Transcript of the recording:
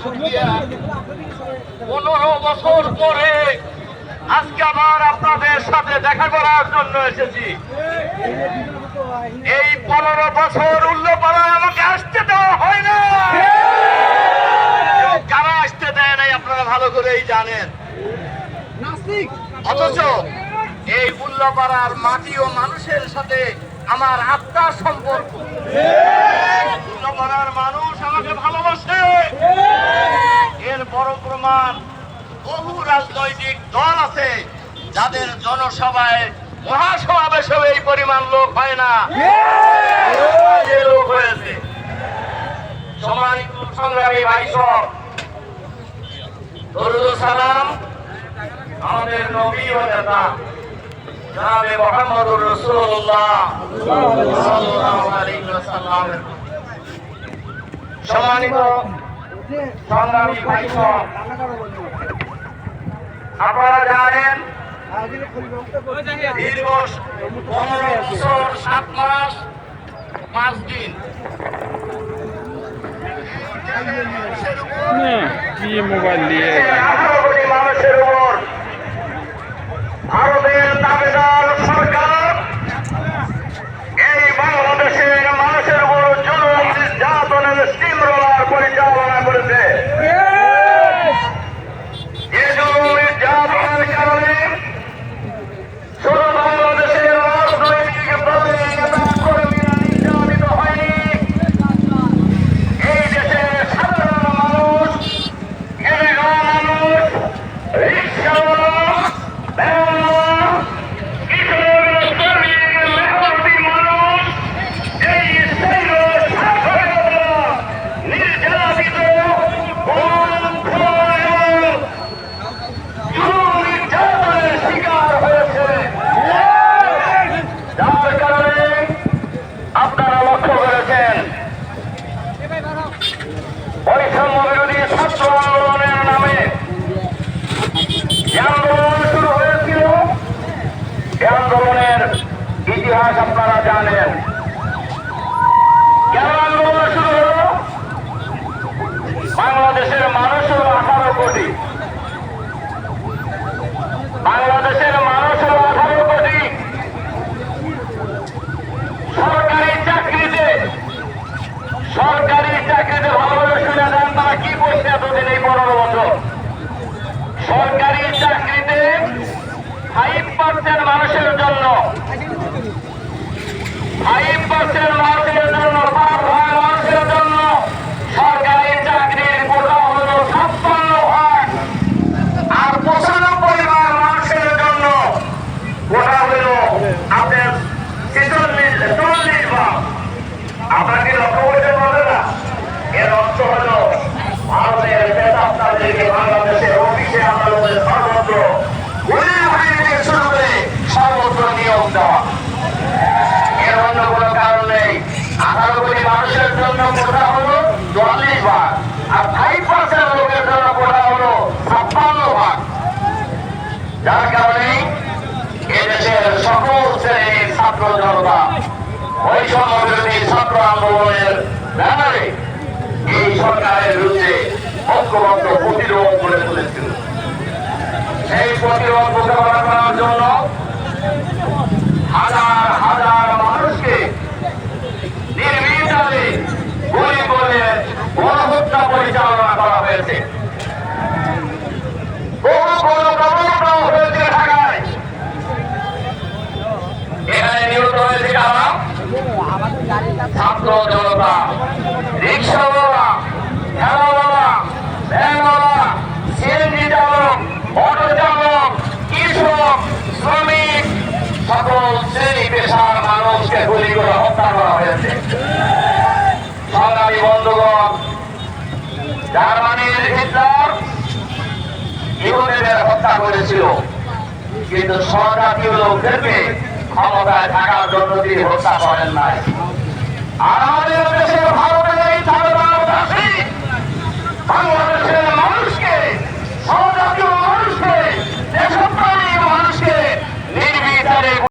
শুকরিয়া। 15 বছর পরে আজকে আবার আপনাদের সাথে দেখা করার জন্য এসেছি। এই 15 বছর উল্লাপাড়ায় আমাকে আসতে দেওয়া হয় না। কারা আসতে দেয় নাই আপনারা ভালো করেই জানেন। অথচ এই উল্লাপাড়ার মাটি ও মানুষের সাথে আমার আত্মার সম্পর্ক। উল্লাপাড়ার মানুষ আমাকে ভালোবাসে। এর বড় প্রমাণ বহু রাজনৈতিক দল আছে যাদের জনসভায় মহাসমাবেশে এই পরিমাণ লোক হয় না, যে লোক হয়েছে। সম্মানিত সংগ্রামী ভাইসব, দরুদ ও সালাম আমাদের নবী ও নেতা জনাবে মুহাম্মদুর রাসূলুল্লাহ সাল্লাল্লাহু আলাইহি ওয়াসাল্লামের। সম্মানিত সংগ্রামী ভাইসব, আপনারা জানেন দীর্ঘ 15 বছর 7 মাস 5 দিন কি মোবাইল দিয়ে 18 কোটি মানুষের উপর ভারতের দাবিদার সরকার এই বাংলাদেশের মানুষের উপর জুলুম নির্যাতনের স্টিম রোলার পরিচালনা করেছে। এই জুলুম নির্যাতনের কারণে শুধু বাংলাদেশের রাজনৈতিক দলের নেতাকর্মীরা নির্যাতিত হয়নি, এই দেশের সাধারণ মানুষ, খেটেখাওয়া মানুষ, রিকশাওয়ালা, ভ্যানওয়ালা, কৃষক, শ্রমিক, মেহনতি মানুষ, এই শ্রেণীর ছাত্ররা নির্যাতিত, বঞ্চিত এবং জুলুম নির্যাতনের শিকার হয়েছে। যার কারণে আপনারা লক্ষ্য করেছেন বৈষম্য বিরোধী ছাত্র আন্দোলনের নামে যে আন্দোলন শুরু হয়েছিল, এই আন্দোলনের ইতিহাস আপনারা জানেন। কেন আন্দোলন শুরু হলো? বাংলাদেশের মানুষ হল 18 কোটি। বাংলাদেশের মানুষ হল 18 কোটি। সরকারি চাকরিতে ভালোভাবে শুনে দেন তারা কি করছে এতদিন এই 15 বছর। সরকারি চাকরিতে 5% মানুষের জন্য, 5% মানুষের জন্য, 5 মানুষের জন্য সরকারি চাকরির কোটা হলো 56 ভাগ, আর 95 মানুষের জন্য কোটা হলো আপনার 40 ভাগ। আপনাকে লক্ষ্য করতে পারবে না? এর অর্থ হল ভারতের নেতাদেরকে বাংলাদেশের অফিসে আদালতের সর্বত্র পুলিশ বাহিনী থেকে শুরু করে সর্বত্র নিয়োগ দেওয়া। এর অন্য কোনো কারণ নেই। 18 কোটি মানুষের জন্য কোটা হলো 44 ভাগ, আর 5% লোকের জন্য কোটা হলো 56 ভাগ। যার কারণে এদেশের সকল শ্রেণীর ছাত্র জনতা বৈষম্য বিরোধী ছাত্র আন্দোলনের ব্যানারে এই সরকারের বিরুদ্ধে ঐক্যবদ্ধ প্রতিরোধ গড়ে তুলেছিল। সেই প্রতিরোধ মোকাবেলা করার জন্য হাজার হাজার মানুষকে নির্বিচারে গুলি করে গণহত্যা পরিচালনা করা হয়েছে। বহু গণকবরটাও হয়েছে ঢাকায়। এখানে নিহত হয়েছে কারা? ছাত্র জনতা, রিক্সাওয়ালা, ঠেলাওয়ালা, ভ্যানওয়ালা, সিএনজি চালক, অটো চালক, কৃষক, শ্রমিক, সকল শ্রেণী পেশার মানুষকে গুলি করে হত্যা করা হয়েছে। সংগ্রামী বন্ধুগণ, জার্মানির হিটলার ইহুদিদের হত্যা করেছিল, কিন্তু স্বজাতীয় লোকদেরকে ক্ষমতায় থাকার জন্য তিনি হত্যা করেন নাই। আর আমাদের দেশে